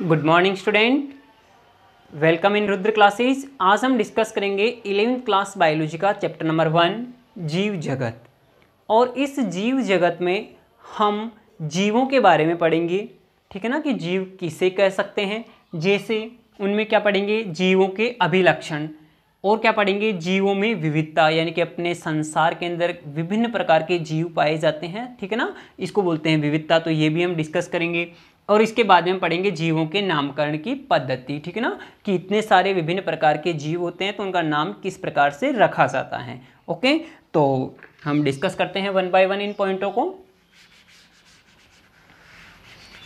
Good morning student, welcome in Rudra classes. आज हम discuss करेंगे 11th क्लास बायोलॉजी का चैप्टर नंबर 1 जीव जगत। और इस जीव जगत में हम जीवों के बारे में पढ़ेंगे, ठीक है ना, कि जीव किसे कह सकते हैं। जैसे उनमें क्या पढ़ेंगे, जीवों के अभिलक्षण, और क्या पढ़ेंगे, जीवों में विविधता, यानी कि अपने संसार के अंदर विभिन्न प्रकार के जीव पाए जाते हैं, ठीक है ना, इसको बोलते हैं विविधता। तो ये भी हम डिस्कस करेंगे। और इसके बाद में हम पढ़ेंगे जीवों के नामकरण की पद्धति, ठीक है ना, कि इतने सारे विभिन्न प्रकार के जीव होते हैं तो उनका नाम किस प्रकार से रखा जाता है। ओके, तो हम डिस्कस करते हैं वन बाय वन इन पॉइंटों को।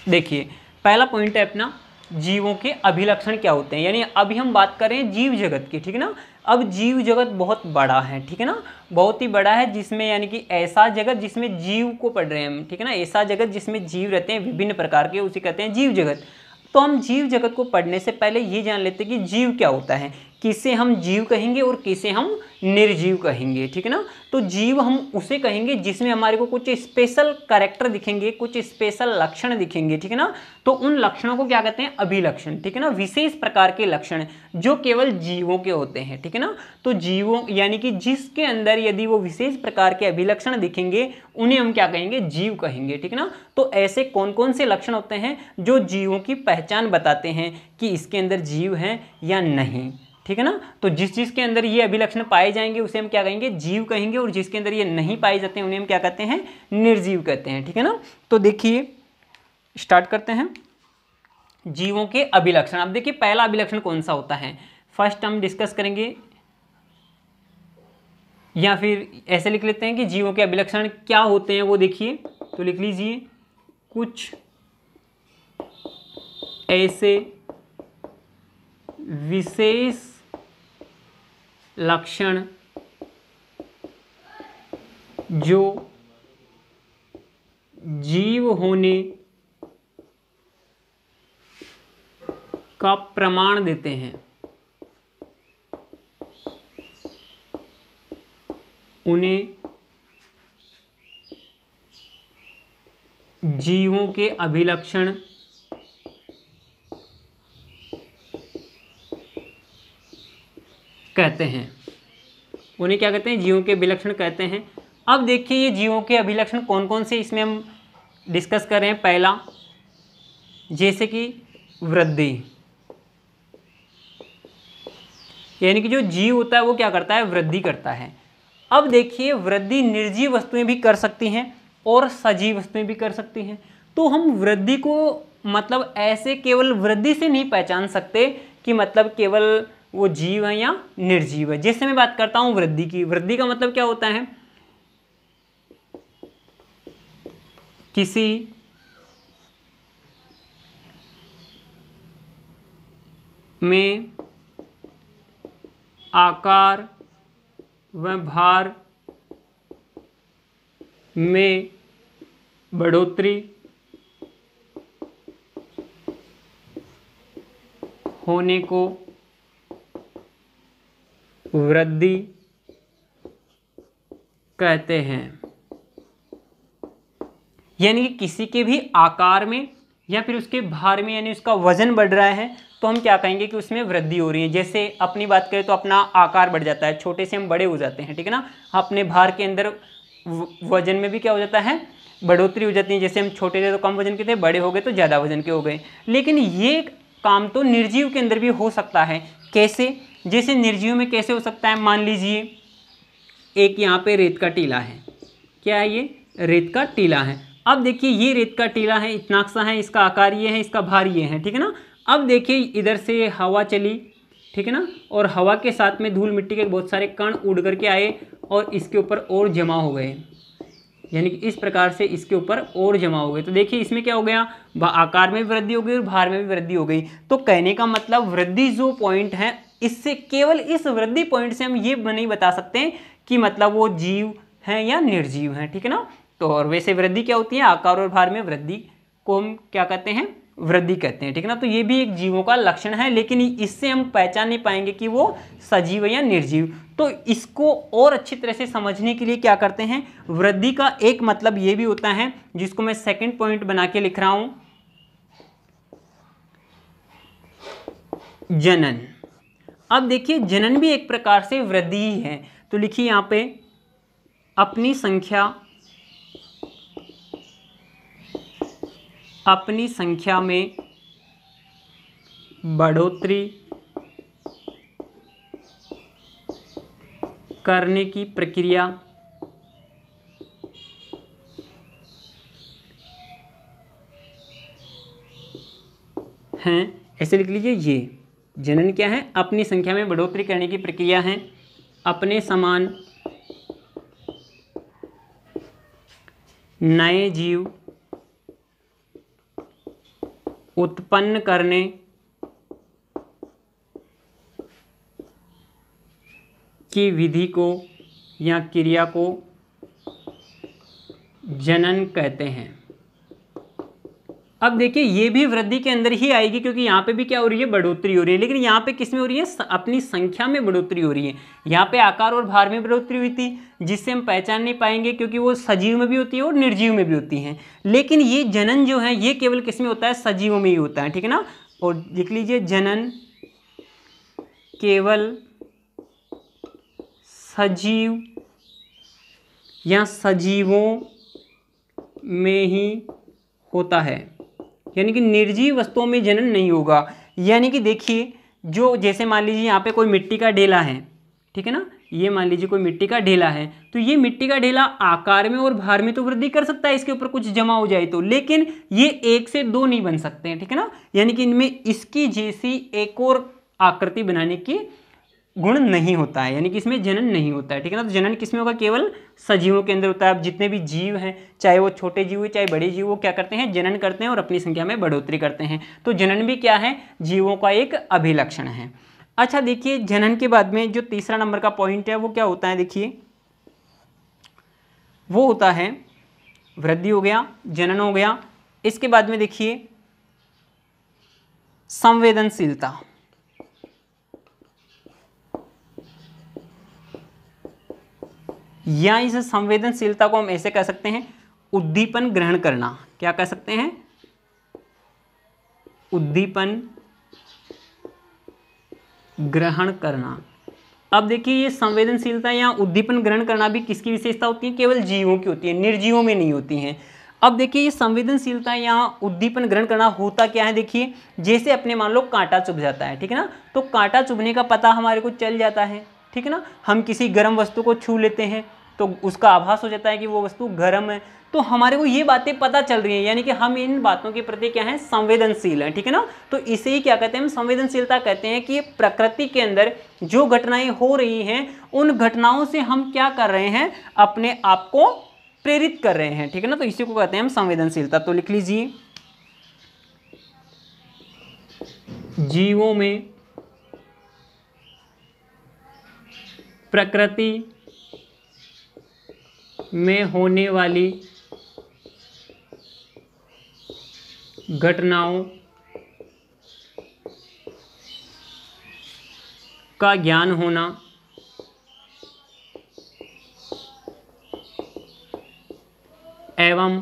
देखिए, पहला पॉइंट है अपना जीवों के अभिलक्षण क्या होते हैं, यानी अभी हम बात कर रहे हैं जीव जगत की, ठीक है ना। अब जीव जगत बहुत बड़ा है, ठीक है ना, बहुत ही बड़ा है, जिसमें यानी कि ऐसा जगत जिसमें जीव को पढ़ रहे हैं हम, ठीक है ना, ऐसा जगत जिसमें जीव रहते हैं विभिन्न प्रकार के, उसे कहते हैं जीव जगत। तो हम जीव जगत को पढ़ने से पहले ये जान लेते हैं कि जीव क्या होता है, किसे हम जीव कहेंगे और किसे हम निर्जीव कहेंगे, ठीक है ना। तो जीव हम उसे कहेंगे जिसमें हमारे को कुछ स्पेशल कैरेक्टर दिखेंगे, कुछ स्पेशल लक्षण दिखेंगे, ठीक है ना। तो उन लक्षणों को क्या कहते हैं, अभिलक्षण, ठीक है ना, विशेष प्रकार के लक्षण जो केवल जीवों के होते हैं, ठीक है ना। तो जीवों यानी कि जिसके अंदर यदि वो विशेष प्रकार के अभिलक्षण दिखेंगे उन्हें हम क्या कहेंगे, जीव कहेंगे, ठीक है ना। तो ऐसे कौन कौन से लक्षण होते हैं जो जीवों की पहचान बताते हैं कि इसके अंदर जीव हैं या नहीं, ठीक है ना। तो जिस चीज के अंदर ये अभिलक्षण पाए जाएंगे उसे हम क्या कहेंगे, जीव कहेंगे, और जिसके अंदर ये नहीं पाए जाते हैं उन्हें हम क्या कहते हैं, निर्जीव कहते हैं, ठीक है ना। तो देखिए, स्टार्ट करते हैं जीवों के अभिलक्षण। अब देखिए पहला अभिलक्षण कौन सा होता है, फर्स्ट हम डिस्कस करेंगे, या फिर ऐसे लिख लेते हैं कि जीवों के अभिलक्षण क्या होते हैं वो देखिए। तो लिख लीजिए, कुछ ऐसे विशेष लक्षण जो जीव होने का प्रमाण देते हैं, उन्हें जीवों के अभिलक्षण कहते हैं। उन्हें क्या कहते हैं, जीवों के अभिलक्षण कहते हैं। अब देखिए ये जीवों के अभिलक्षण कौन कौन से इसमें हम डिस्कस कर रहे हैं। पहला, जैसे कि वृद्धि, यानी कि जो जीव होता है वो क्या करता है, वृद्धि करता है। अब देखिए वृद्धि निर्जीव वस्तुएं भी कर सकती हैं और सजीव वस्तुएं भी कर सकती हैं। तो हम वृद्धि को मतलब ऐसे केवल वृद्धि से नहीं पहचान सकते कि मतलब केवल वो जीव है या निर्जीव है। जैसे मैं बात करता हूं वृद्धि की, वृद्धि का मतलब क्या होता है, किसी में आकार व भार में बढ़ोतरी होने को वृद्धि कहते हैं। यानी कि किसी के भी आकार में या फिर उसके भार में, यानी उसका वजन बढ़ रहा है तो हम क्या कहेंगे कि उसमें वृद्धि हो रही है। जैसे अपनी बात करें तो अपना आकार बढ़ जाता है, छोटे से हम बड़े हो जाते हैं, ठीक है ना। अपने भार के अंदर वजन में भी क्या हो जाता है, बढ़ोतरी हो जाती है। जैसे हम छोटे थे तो कम वजन के थे, बड़े हो गए तो ज़्यादा वजन के हो गए। लेकिन ये काम तो निर्जीव के अंदर भी हो सकता है। कैसे, जैसे निर्जीव में कैसे हो सकता है, मान लीजिए एक यहाँ पे रेत का टीला है, क्या है ये, रेत का टीला है। अब देखिए ये रेत का टीला है, इतना सा है, इसका आकार ये है, इसका भार ये है, ठीक है ना। अब देखिए इधर से हवा चली, ठीक है ना, और हवा के साथ में धूल मिट्टी के बहुत सारे कण उड़ करके आए और इसके ऊपर और जमा हो गए, यानी कि इस प्रकार से इसके ऊपर और जमा हो गए। तो देखिए इसमें क्या हो गया, आकार में भी वृद्धि हो गई और भार में भी वृद्धि हो गई। तो कहने का मतलब वृद्धि जो पॉइंट है, इससे केवल इस वृद्धि पॉइंट से हम ये नहीं बता सकते कि मतलब वो जीव हैं या निर्जीव हैं, ठीक है ना। तो और वैसे वृद्धि क्या होती है, आकार और भार में वृद्धि को हम क्या कहते हैं, वृद्धि कहते हैं, ठीक है ना। तो ये भी एक जीवों का लक्षण है, लेकिन इससे हम पहचान नहीं पाएंगे कि वो सजीव है या निर्जीव। तो इसको और अच्छी तरह से समझने के लिए क्या करते हैं, वृद्धि का एक मतलब ये भी होता है, जिसको मैं सेकंड पॉइंट बना के लिख रहा हूं, जनन। अब देखिए जनन भी एक प्रकार से वृद्धि ही है, तो लिखिए यहाँ पे अपनी संख्या में बढ़ोतरी करने की प्रक्रिया है। ऐसे लिख लीजिए, ये जनन क्या है? अपनी संख्या में बढ़ोतरी करने की प्रक्रिया है। अपने समान नए जीव उत्पन्न करने की विधि को या क्रिया को जनन कहते हैं। अब देखिए ये भी वृद्धि के अंदर ही आएगी, क्योंकि यहाँ पे भी क्या हो रही है? बढ़ोतरी हो रही है। लेकिन यहाँ पे किस में हो रही है? अपनी संख्या में बढ़ोतरी हो रही है। यहाँ पे आकार और भार में बढ़ोतरी हुई थी, जिससे हम पहचान नहीं पाएंगे, क्योंकि वो सजीव में भी होती है और निर्जीव में भी होती हैं। लेकिन ये जनन जो है ये केवल किस में होता है? सजीवों में ही होता है, ठीक है ना। और लिख लीजिए जनन केवल सजीव या सजीवों में ही होता है, यानी कि निर्जीव वस्तुओं में जनन नहीं होगा। यानी कि देखिए जो जैसे मान लीजिए यहाँ पे कोई मिट्टी का ढेला है, ठीक है ना, ये मान लीजिए कोई मिट्टी का ढेला है, तो ये मिट्टी का ढेला आकार में और भार में तो वृद्धि कर सकता है, इसके ऊपर कुछ जमा हो जाए तो, लेकिन ये 1 से 2 नहीं बन सकते हैं, ठीक है ना। यानी कि इनमें इसकी जैसी एक और आकृति बनाने की गुण नहीं होता है, यानी कि इसमें जनन नहीं होता है, ठीक है ना। तो जनन किसमें होगा? केवल सजीवों के अंदर होता है। अब जितने भी जीव हैं, चाहे वो छोटे जीव हो चाहे बड़े जीव, वो क्या करते हैं? जनन करते हैं और अपनी संख्या में बढ़ोतरी करते हैं। तो जनन भी क्या है? जीवों का एक अभिलक्षण है। अच्छा देखिए जनन के बाद में जो तीसरा नंबर का पॉइंट है वो क्या होता है? देखिए वो होता है वृद्धि हो गया, जनन हो गया, इसके बाद में देखिए संवेदनशीलता। या इस संवेदनशीलता को हम ऐसे कह सकते हैं उद्दीपन ग्रहण करना। क्या कह सकते हैं? उद्दीपन ग्रहण करना। अब देखिए ये संवेदनशीलता या उद्दीपन ग्रहण करना भी किसकी विशेषता होती है? केवल जीवों की होती है, निर्जीवों में नहीं होती हैं। अब देखिए ये संवेदनशीलता या उद्दीपन ग्रहण करना होता क्या है? देखिए जैसे अपने मान लो कांटा चुभ जाता है, ठीक है ना, तो कांटा चुभने का पता हमारे को चल जाता है, ठीक है ना। हम किसी गर्म वस्तु को छू लेते हैं तो उसका आभास हो जाता है कि वो वस्तु गर्म है, तो हमारे को ये बातें पता चल रही हैं, यानी कि हम इन बातों के प्रति क्या है? संवेदनशील हैं, ठीक है ना। तो इसे ही क्या कहते हैं? हम संवेदनशीलता कहते हैं कि प्रकृति के अंदर जो घटनाएं हो रही हैं उन घटनाओं से हम क्या कर रहे हैं? अपने आप को प्रेरित कर रहे हैं, ठीक है ना। तो इसी को कहते हैं हम संवेदनशीलता। तो लिख लीजिए जीवों में प्रकृति में होने वाली घटनाओं का ज्ञान होना एवं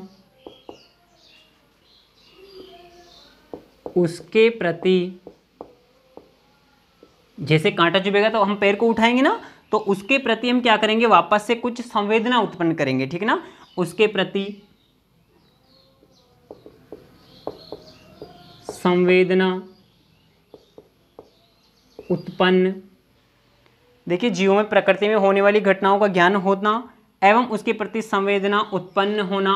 उसके प्रति, जैसे कांटा चुभेगा तो हम पैर को उठाएंगे ना, तो उसके प्रति हम क्या करेंगे? वापस से कुछ संवेदना उत्पन्न करेंगे, ठीक है ना। उसके प्रति संवेदना उत्पन्न, देखिए जीवों में प्रकृति में होने वाली घटनाओं का ज्ञान होना एवं उसके प्रति संवेदना उत्पन्न होना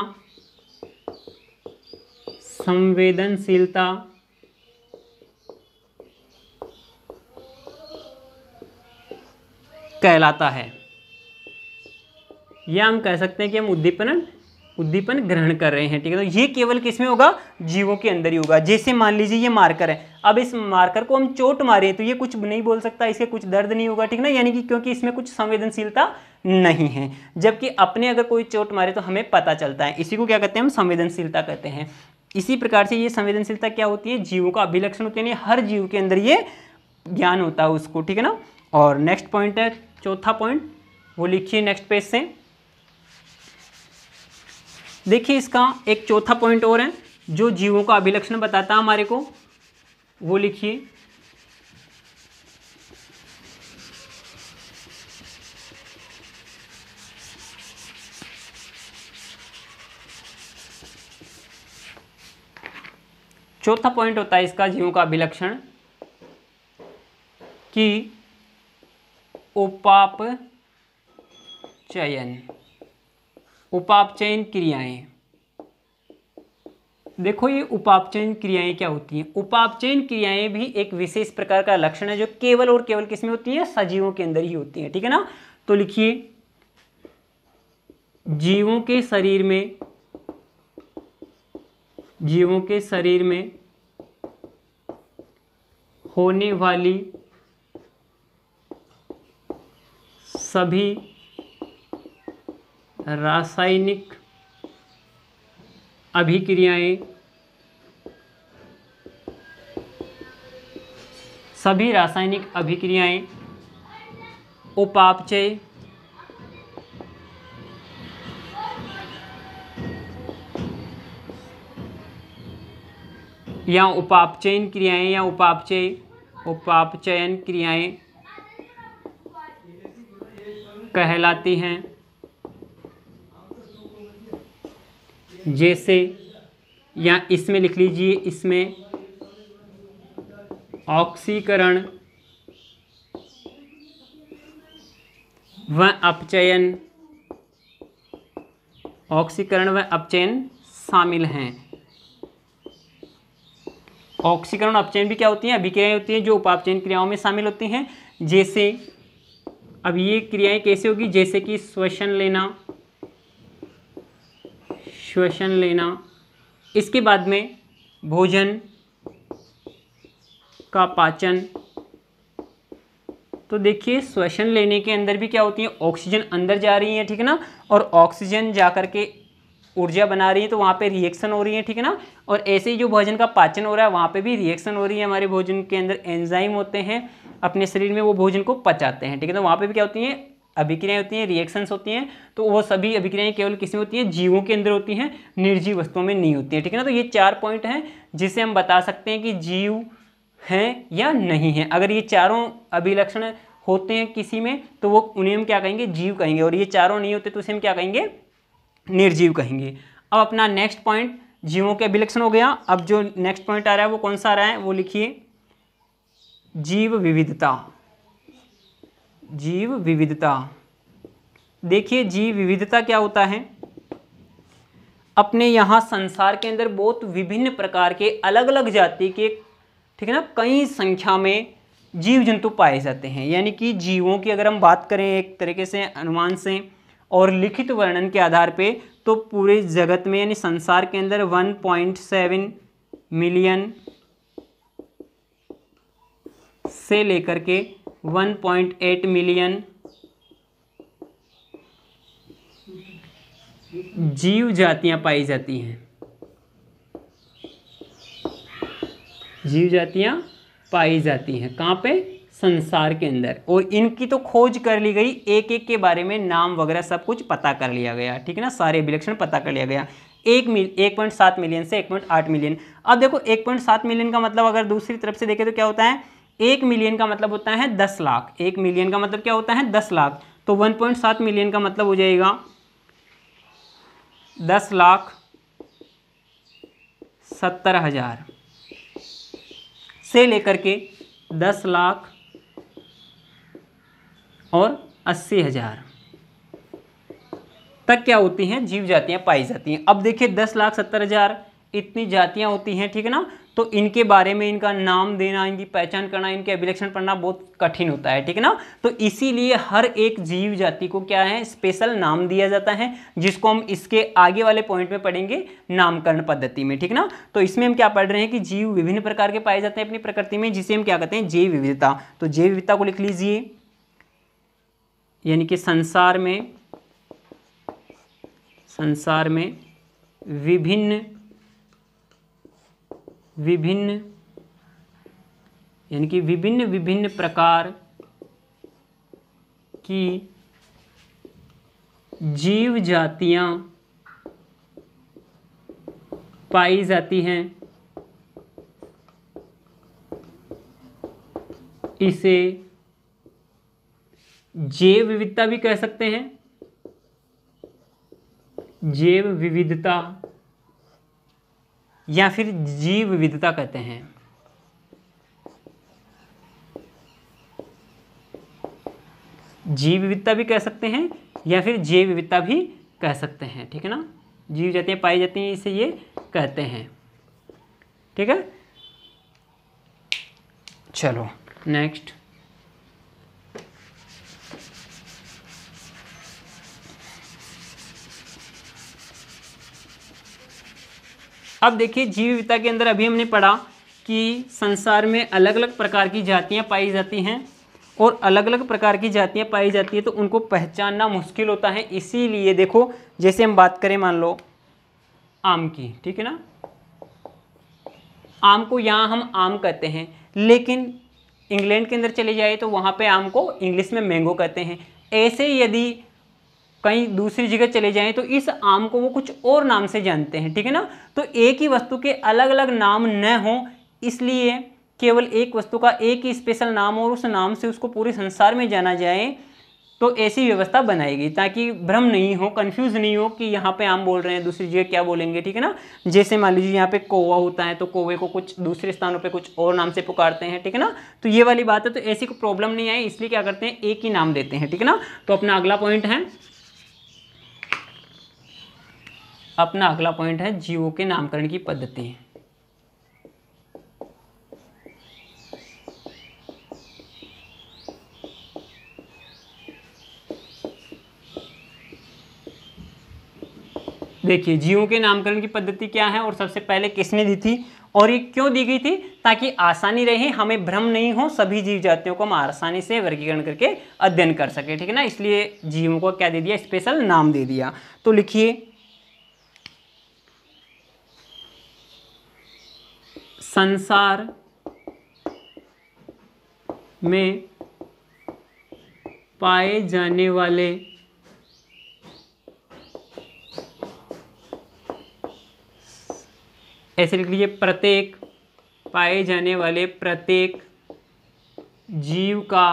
संवेदनशीलता कहलाता है। यह हम कह सकते हैं कि हम उद्दीपन ग्रहण कर रहे हैं, ठीक है। तो ये केवल किसमें होगा? जीवों के अंदर ही होगा। जैसे मान लीजिए ये मार्कर है, अब इस मार्कर को हम चोट मारे तो ये कुछ नहीं बोल सकता, इसे कुछ दर्द नहीं होगा, ठीक ना, यानी कि क्योंकि इसमें कुछ संवेदनशीलता नहीं है। जबकि अपने अगर कोई चोट मारे तो हमें पता चलता है, इसी को क्या कहते हैं? हम संवेदनशीलता कहते हैं। इसी प्रकार से ये संवेदनशीलता क्या होती है? जीवों का अभिलक्षण होती है, यानी हर जीव के अंदर ये ज्ञान होता है उसको, ठीक है ना। और नेक्स्ट पॉइंट है चौथा पॉइंट, वो लिखिए नेक्स्ट पेज से। देखिए इसका एक चौथा पॉइंट और है जो जीवों का अभिलक्षण बताता है हमारे को, वो लिखिए चौथा पॉइंट होता है इसका जीवों का अभिलक्षण कि उपापचयन, उपापचयन क्रियाएं। देखो ये उपापचयन क्रियाएं क्या होती हैं। उपापचयन क्रियाएं भी एक विशेष प्रकार का लक्षण है जो केवल और केवल किसमें होती है, सजीवों के अंदर ही होती है, ठीक है ना। तो लिखिए जीवों के शरीर में, जीवों के शरीर में होने वाली सभी रासायनिक अभिक्रियाएं, सभी रासायनिक अभिक्रियाएं उपापचय या उपापचयन क्रियाएं या उपापचयन क्रियाएं कहलाती हैं। जैसे या इसमें लिख लीजिए, इसमें ऑक्सीकरण व अपचयन, ऑक्सीकरण व अपचयन शामिल हैं। ऑक्सीकरण अपचयन भी क्या होती हैं, अभिक्रियाएं होती हैं जो उपापचयन क्रियाओं में शामिल होती हैं। जैसे अब ये क्रियाएं कैसे होगी, जैसे कि श्वसन लेना, श्वसन लेना, इसके बाद में भोजन का पाचन। तो देखिए श्वसन लेने के अंदर भी क्या होती है, ऑक्सीजन अंदर जा रही है, ठीक है ना, और ऑक्सीजन जा करके ऊर्जा बना रही है, तो वहाँ पे रिएक्शन हो रही है, ठीक है ना। और ऐसे ही जो भोजन का पाचन हो रहा है वहाँ पे भी रिएक्शन हो रही है। हमारे भोजन के अंदर एंजाइम होते हैं अपने शरीर में, वो भोजन को पचाते हैं, ठीक है। तो वहाँ पे भी क्या होती हैं, अभिक्रियाएं होती हैं, रिएक्शंस होती हैं। तो वो सभी अभिक्रियाएं केवल किसमें होती हैं, जीवों के अंदर होती हैं, निर्जीव वस्तुओं में नहीं होती हैं, ठीक है ना। तो ये 4 पॉइंट हैं जिससे हम बता सकते हैं कि जीव हैं या नहीं हैं। अगर ये चारों अभिलक्षण होते हैं किसी में तो वो उन्हें हम क्या कहेंगे, जीव कहेंगे, और ये चारों नहीं होते तो उसे हम क्या कहेंगे, निर्जीव कहेंगे। अब अपना नेक्स्ट पॉइंट जीवों के अभिलक्षण हो गया। अब जो नेक्स्ट पॉइंट आ रहा है वो कौन सा आ रहा है, वो लिखिए जीव विविधता। जीव विविधता, देखिए जीव विविधता क्या होता है। अपने यहाँ संसार के अंदर बहुत विभिन्न प्रकार के अलग अलग जाति के, ठीक है ना, कई संख्या में जीव जंतु पाए जाते हैं। यानी कि जीवों की अगर हम बात करें एक तरीके से अनुमान से और लिखित वर्णन के आधार पे, तो पूरे जगत में यानी संसार के अंदर 1.7 मिलियन से लेकर के 1.8 मिलियन जीव जातियां पाई जाती हैं। जीव जातियां पाई जाती हैं कहाँ पे, संसार के अंदर। और इनकी तो खोज कर ली गई, एक एक के बारे में नाम वगैरह सब कुछ पता कर लिया गया, ठीक है ना, सारे अभिलक्षण पता कर लिया गया 1.7 मिलियन से 1.8 मिलियन। अब देखो 1.7 मिलियन का मतलब अगर दूसरी तरफ से देखें तो क्या होता है, 1 मिलियन का मतलब होता है 10 लाख। 1 मिलियन का मतलब क्या होता है, 10 लाख। तो 1.7 मिलियन का मतलब हो जाएगा 10,70,000 से लेकर के 10,80,000 तक क्या होती हैं, जीव जातियां पाई जाती हैं। अब देखिए 10,70,000 इतनी जातियां होती हैं, ठीक है ना। तो इनके बारे में इनका नाम देना, इनकी पहचान करना, इनके अभिलक्षण पढ़ना बहुत कठिन होता है, ठीक है ना। तो इसीलिए हर एक जीव जाति को क्या है, स्पेशल नाम दिया जाता है, जिसको हम इसके आगे वाले पॉइंट में पढ़ेंगे नामकरण पद्धति में, ठीक है ना। तो इसमें हम क्या पढ़ रहे हैं कि जीव विभिन्न प्रकार के पाए जाते हैं अपनी प्रकृति में, जिसे हम क्या कहते हैं, जैव विविधता। तो जैव विविधता को लिख लीजिए, यानी कि संसार में विभिन्न यानी कि विभिन्न प्रकार की जीव जातियां पाई जाती हैं। इसे जैव विविधता भी कह सकते हैं, जैव विविधता या फिर जीव विविधता कहते हैं। जीव विविधता भी कह सकते हैं या फिर जैव विविधता भी कह सकते हैं, ठीक है ना। जीव जातियाँ पाई जाती हैं इसे ये कहते हैं, ठीक है। चलो नेक्स्ट, अब देखिए जीव विविधता के अंदर अभी हमने पढ़ा कि संसार में अलग अलग प्रकार की जातियां पाई जाती हैं और अलग अलग प्रकार की जातियां पाई जाती हैं तो उनको पहचानना मुश्किल होता है। इसीलिए देखो जैसे हम बात करें मान लो आम की, ठीक है ना, आम को यहाँ हम आम कहते हैं, लेकिन इंग्लैंड के अंदर चले जाए तो वहाँ पे आम को इंग्लिश में मैंगो कहते हैं। ऐसे यदि कहीं दूसरी जगह चले जाएं तो इस आम को वो कुछ और नाम से जानते हैं, ठीक है ना। तो एक ही वस्तु के अलग अलग नाम न हो, इसलिए केवल एक वस्तु का एक ही स्पेशल नाम और उस नाम से उसको पूरे संसार में जाना जाए, तो ऐसी व्यवस्था बनाएगी ताकि भ्रम नहीं हो, कंफ्यूज नहीं हो कि यहाँ पे आम बोल रहे हैं दूसरी जगह क्या बोलेंगे, ठीक है ना। जैसे मान लीजिए यहाँ पे कौवा होता है तो कौवे को कुछ दूसरे स्थानों पे कुछ और नाम से पुकारते हैं, ठीक है ना। तो ये वाली बात है, तो ऐसी कोई प्रॉब्लम नहीं आए इसलिए क्या करते हैं एक ही नाम देते हैं, ठीक है ना। तो अपना अगला पॉइंट है जीवों के नामकरण की पद्धति। देखिए जीवों के नामकरण की पद्धति क्या है और सबसे पहले किसने दी थी और ये क्यों दी गई थी, ताकि आसानी रहे, हमें भ्रम नहीं हो, सभी जीव जातियों को हम आसानी से वर्गीकरण करके अध्ययन कर सके, ठीक है ना। इसलिए जीवों को क्या दे दिया, स्पेशल नाम दे दिया। तो लिखिए संसार में पाए जाने वाले ऐसे लिख लीजिए प्रत्येक पाए जाने वाले प्रत्येक जीव का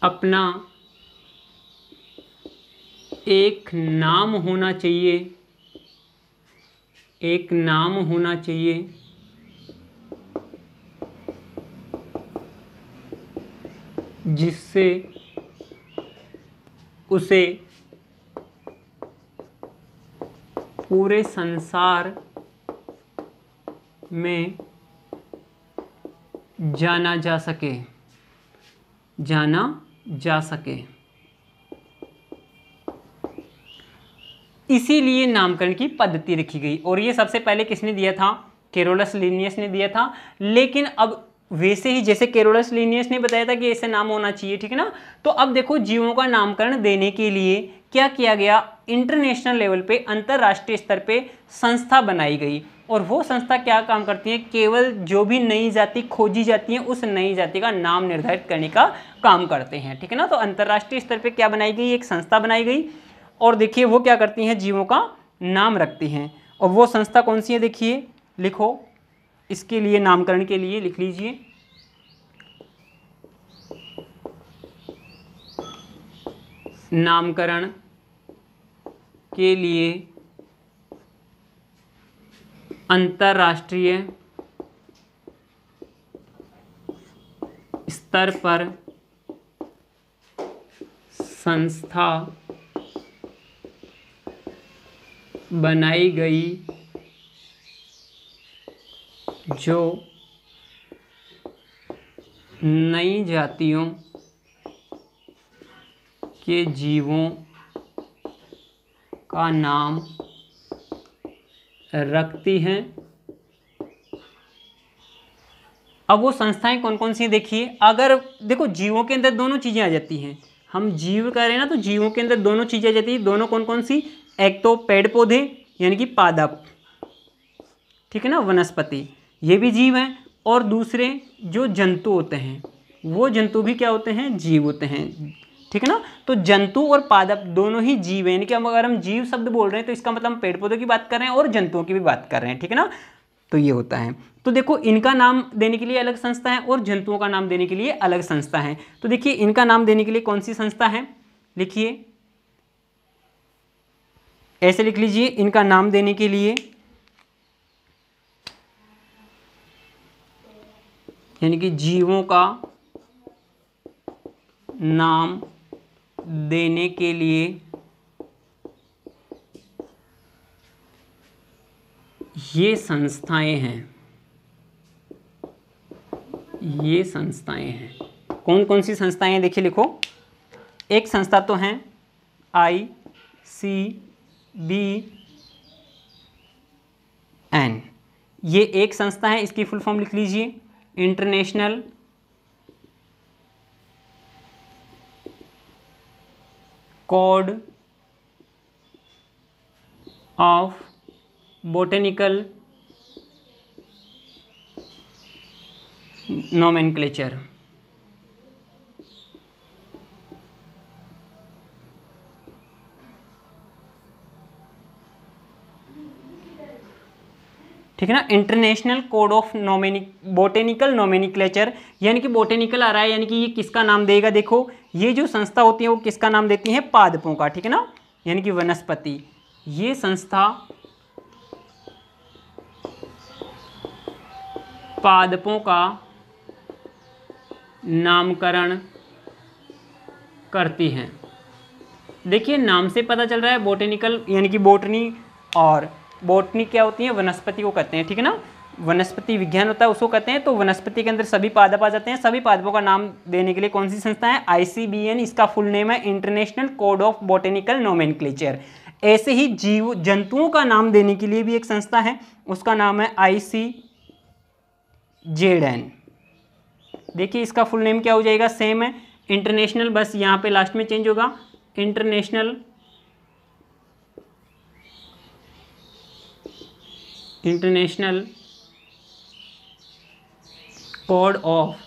अपना एक नाम होना चाहिए, एक नाम होना चाहिए जिससे उसे पूरे संसार में जाना जा सके, जाना जा सके। इसीलिए नामकरण की पद्धति रखी गई और ये सबसे पहले किसने दिया था, कैरोलस लिनियस ने दिया था। लेकिन अब वैसे ही जैसे कैरोलस लिनियस ने बताया था कि ऐसे नाम होना चाहिए, ठीक है ना। तो अब देखो जीवों का नामकरण देने के लिए क्या किया गया, इंटरनेशनल लेवल पे, अंतरराष्ट्रीय स्तर पे संस्था बनाई गई और वो संस्था क्या काम करती है, केवल जो भी नई जाति खोजी जाती है उस नई जाति का नाम निर्धारित करने का काम करते हैं, ठीक है ना। तो अंतरराष्ट्रीय स्तर पे क्या बनाई गई, एक संस्था बनाई गई और देखिए वो क्या करती हैं, जीवों का नाम रखती हैं। और वो संस्था कौन सी है, देखिए लिखो, इसके लिए नामकरण के लिए लिख लीजिए नामकरण के लिए अंतरराष्ट्रीय स्तर पर संस्था बनाई गई जो नई जातियों के जीवों का नाम रखती हैं। अब वो संस्थाएं कौन कौन सी देखिए, अगर देखो जीवों के अंदर दोनों चीज़ें आ जाती हैं, हम जीव कह रहे हैं ना, तो जीवों के अंदर दोनों चीज़ें आ जाती हैं। दोनों कौन कौन सी, एक तो पेड़ पौधे यानी कि पादप, ठीक है ना, वनस्पति, ये भी जीव हैं, और दूसरे जो जंतु होते हैं वो जंतु भी क्या होते हैं, जीव होते हैं, ठीक है ना। तो जंतु और पादप दोनों ही जीव हैं, यानी कि अगर हम जीव शब्द बोल रहे हैं तो इसका मतलब हम पेड़ पौधों की बात कर रहे हैं और जंतुओं की भी बात कर रहे हैं, ठीक है ना। तो ये होता है। तो देखो इनका नाम देने के लिए अलग संस्था है और जंतुओं का नाम देने के लिए अलग संस्था है। तो देखिए इनका नाम देने के लिए कौन सी संस्था है, लिखिए ऐसे लिख लीजिए, इनका नाम देने के लिए, यानी कि जीवों का नाम देने के लिए ये संस्थाएं हैं, ये संस्थाएं हैं। कौन कौन सी संस्थाएं हैं देखिए, लिखो। एक संस्था तो हैं ICBN, ये एक संस्था है, इसकी फुल फॉर्म लिख लीजिए, international code of botanical nomenclature. ठीक है ना, international code of botanical nomenclature, यानी कि बोटेनिकल आ रहा है, यानी कि ये किसका नाम देगा, देखो ये जो संस्था होती है वो किसका नाम देती है, पादपों का, ठीक है ना, यानी कि वनस्पति। ये संस्था पादपों का नामकरण करती हैं। देखिए नाम से पता चल रहा है बोटेनिकल यानी कि बोटनी, और बोटनी क्या होती है, वनस्पति को कहते हैं, ठीक है ना, वनस्पति विज्ञान होता है उसको कहते हैं। तो वनस्पति के अंदर सभी पादप आ जाते हैं। सभी पादपों का नाम देने के लिए कौन सी संस्था है, ICBN, इसका फुल नेम है international code of botanical nomenclature. ऐसे ही जीव जंतुओं का नाम देने के लिए भी एक संस्था है, उसका नाम है ICZN। देखिए इसका फुल नेम क्या हो जाएगा, सेम है, इंटरनेशनल, बस यहाँ पे लास्ट में चेंज होगा, international code of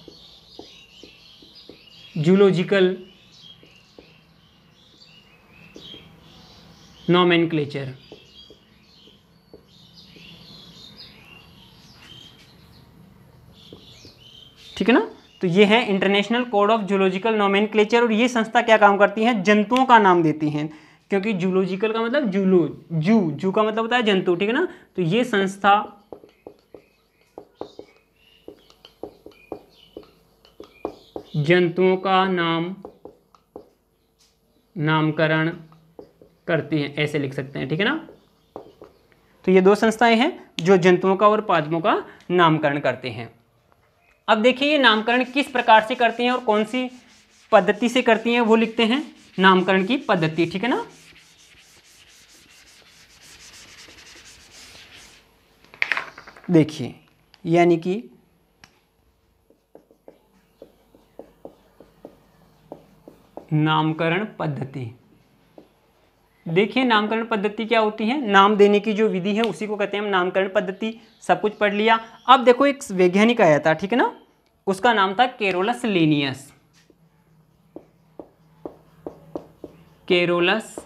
zoological nomenclature. ठीक है ना, तो ये है international code of zoological nomenclature. और ये संस्था क्या काम करती है, जंतुओं का नाम देती हैं, क्योंकि जूलॉजिकल का मतलब जू का मतलब होता है जंतु, ठीक है ना। तो ये संस्था जंतुओं का नामकरण करती हैं, ऐसे लिख सकते हैं, ठीक है ना। तो ये दो संस्थाएं हैं जो जंतुओं का और पादपों का नामकरण करते हैं। अब देखिए ये नामकरण किस प्रकार से करती हैं और कौन सी पद्धति से करती हैं, वो लिखते हैं नामकरण की पद्धति, ठीक है ना। देखिए यानी कि नामकरण पद्धति, देखिए नामकरण पद्धति क्या होती है, नाम देने की जो विधि है उसी को कहते हैं हम नामकरण पद्धति। सब कुछ पढ़ लिया। अब देखो एक वैज्ञानिक आया था, ठीक है ना, उसका नाम था कैरोलस लिनियस। कैरोलस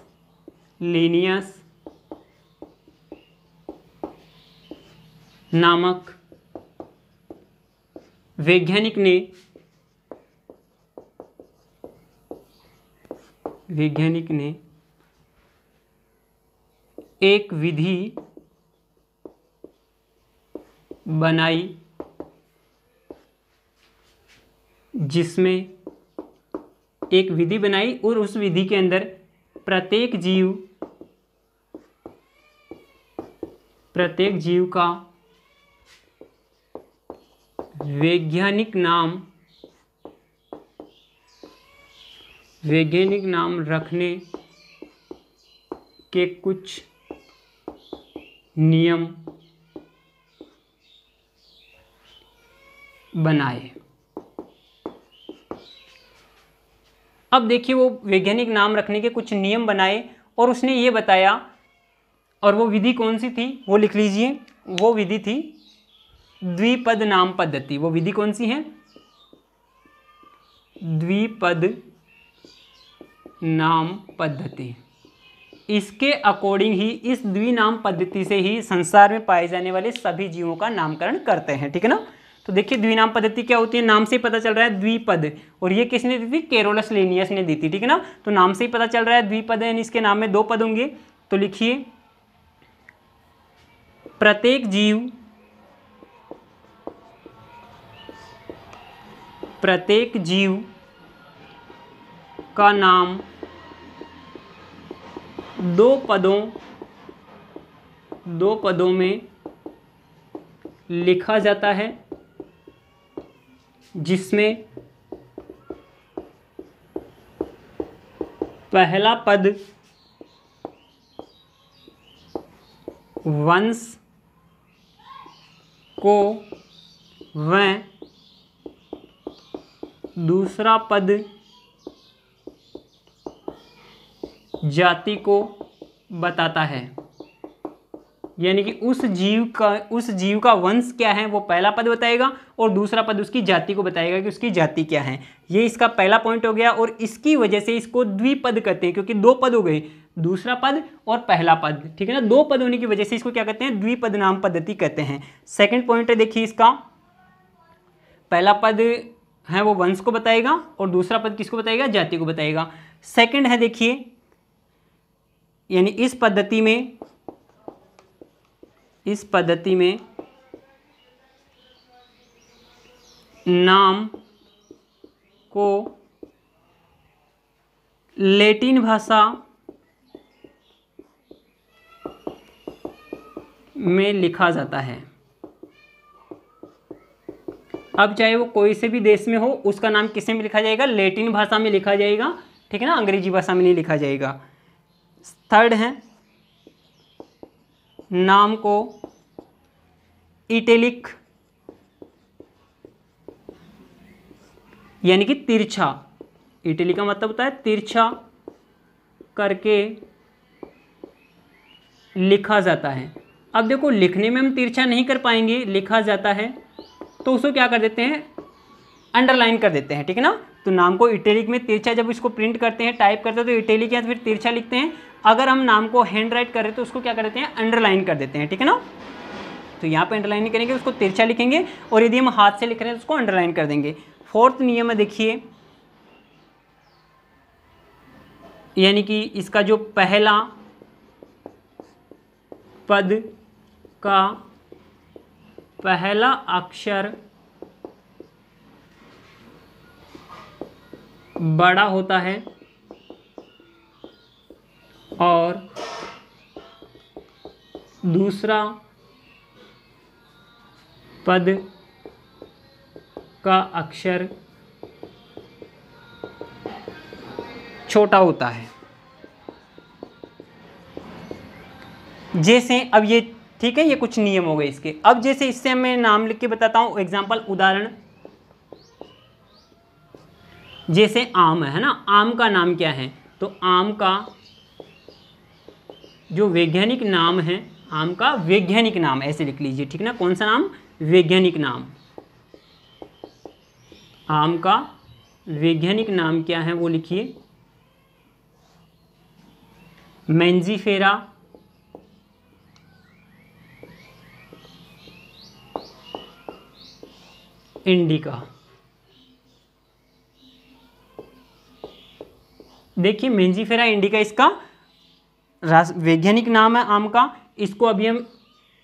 लिनियस नामक वैज्ञानिक ने एक विधि बनाई जिसमें एक विधि बनाई और उस विधि के अंदर प्रत्येक जीव का वैज्ञानिक नाम रखने के कुछ नियम बनाए। अब देखिए वो वैज्ञानिक नाम रखने के कुछ नियम बनाए और उसने ये बताया, और वो विधि कौन सी थी वो लिख लीजिए, वो विधि थी द्विपद नाम पद्धति। वो विधि कौन सी है, द्विपद नाम पद्धति। इसके अकॉर्डिंग ही, इस द्विनाम पद्धति से ही संसार में पाए जाने वाले सभी जीवों का नामकरण करते हैं, ठीक है ना। तो देखिए द्विनाम पद्धति क्या होती है, नाम से ही पता चल रहा है द्विपद, और ये किसने दी थी, कैरोलस लिनियस ने दी थी, ठीक है ना। तो नाम से ही पता चल रहा है द्विपद, यानी इसके नाम में दो पद होंगे, तो लिखिए प्रत्येक जीव का नाम दो पदों में लिखा जाता है, जिसमें पहला पद वंश को व दूसरा पद जाति को बताता है। यानी कि उस जीव का वंश क्या है वो पहला पद बताएगा और दूसरा पद उसकी जाति को बताएगा कि उसकी जाति क्या है। ये इसका पहला पॉइंट हो गया और इसकी वजह से इसको द्विपद कहते हैं, क्योंकि दो पद हो गए, दूसरा पद और पहला पद, ठीक है ना। दो पद होने की वजह से इसको क्या कहते हैं, द्विपद नाम पद्धति कहते हैं। सेकंड पॉइंट है देखिए इसका, पहला पद है वो वंश को बताएगा और दूसरा पद किसको बताएगा, जाति को बताएगा। सेकंड है देखिए, यानी इस पद्धति में नाम को लैटिन भाषा में लिखा जाता है। अब चाहे वो कोई से भी देश में हो, उसका नाम किस में लिखा जाएगा, लैटिन भाषा में लिखा जाएगा, ठीक है ना, अंग्रेजी भाषा में नहीं लिखा जाएगा। थर्ड है, नाम को इटैलिक यानी कि तिरछा, इटैलिक का मतलब होता है तिरछा करके लिखा जाता है। अब देखो लिखने में हम तिरछा नहीं कर पाएंगे, लिखा जाता है तो उसको क्या कर देते हैं, अंडरलाइन कर देते हैं, ठीक है ना। तो नाम को इटैलिक में तिरछा, जब इसको प्रिंट करते हैं, टाइप करते हैं तो इटैलिक या फिर तिरछा लिखते हैं। अगर हम नाम को हैंड राइट करें तो उसको क्या कर देते हैं, अंडरलाइन कर देते हैं, ठीक है ना। तो यहाँ पे अंडरलाइन नहीं करेंगे, उसको तिरछा लिखेंगे, और यदि हम हाथ से लिख रहे हैं तो उसको अंडरलाइन कर देंगे। फोर्थ नियम है देखिए, यानी कि इसका जो पहला पद का पहला अक्षर बड़ा होता है और दूसरा पद का अक्षर छोटा होता है। जैसे अब ये ठीक है, ये कुछ नियम हो गए इसके। अब जैसे इससे मैं नाम लिख के बताता हूँ, एग्जांपल उदाहरण, जैसे आम है ना, आम का नाम क्या है, तो आम का जो वैज्ञानिक नाम है, आम का वैज्ञानिक नाम ऐसे लिख लीजिए, ठीक ना। कौन सा नाम, वैज्ञानिक नाम। आम का वैज्ञानिक नाम क्या है वो लिखिए, मैंजीफेरा इंडिका। देखिए मैंजीफेरा इंडिका इसका वैज्ञानिक नाम है आम का। इसको अभी हम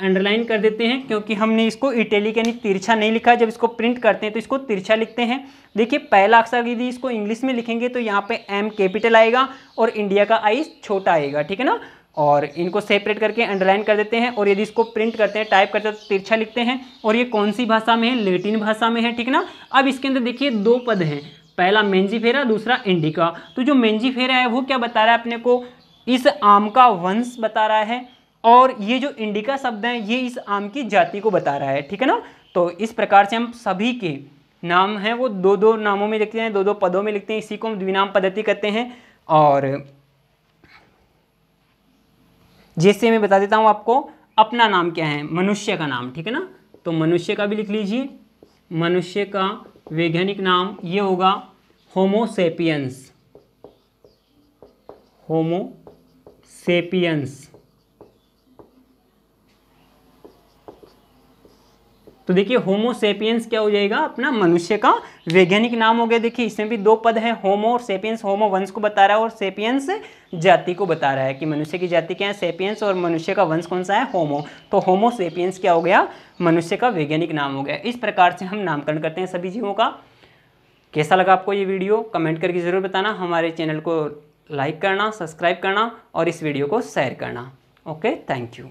अंडरलाइन कर देते हैं, क्योंकि हमने इसको इटैलिक यानी तिरछा नहीं लिखा। जब इसको प्रिंट करते हैं तो इसको तिरछा लिखते हैं। देखिए पहला अक्षर यदि इसको इंग्लिश में लिखेंगे तो यहाँ पे एम कैपिटल आएगा और इंडिया का आई छोटा आएगा, ठीक है ना। और इनको सेपरेट करके अंडरलाइन कर देते हैं, और यदि इसको प्रिंट करते हैं, टाइप करते हैं तो तिरछा लिखते हैं। और ये कौन सी भाषा में है, लैटिन भाषा में है, ठीक है ना। अब इसके अंदर देखिए दो पद हैं, पहला मैंजीफेरा, दूसरा इंडिका। तो जो मैंजीफेरा है वो क्या बता रहा है अपने को, इस आम का वंश बता रहा है, और ये जो इंडिका शब्द है ये इस आम की जाति को बता रहा है, ठीक है ना। तो इस प्रकार से हम सभी के नाम हैं वो दो दो नामों में लिखते हैं, दो दो पदों में लिखते हैं। इसी को हम द्विनाम पद्धति कहते हैं। और जैसे मैं बता देता हूँ आपको, अपना नाम क्या है, मनुष्य का नाम, ठीक है ना। तो मनुष्य का भी लिख लीजिए, मनुष्य का वैज्ञानिक नाम ये होगा होमो सेपियंस, होमो सेपियंस। तो देखिए होमोसेपियंस क्या हो जाएगा, अपना मनुष्य का वैज्ञानिक नाम हो गया। देखिए इसमें भी 2 पद है, होमो और सेपियंस। होमो वंश को बता रहा है और सेपियंस जाति को बता रहा है कि मनुष्य की जाति क्या है, सेपियंस, और मनुष्य का वंश कौन सा है, होमो। तो होमो सेपियंस क्या हो गया, मनुष्य का वैज्ञानिक नाम हो गया। इस प्रकार से हम नामकरण करते हैं सभी जीवों का। कैसा लगा आपको ये वीडियो, कमेंट करके ज़रूर बताना। हमारे चैनल को लाइक करना, सब्सक्राइब करना और इस वीडियो को शेयर करना। Okay, thank you.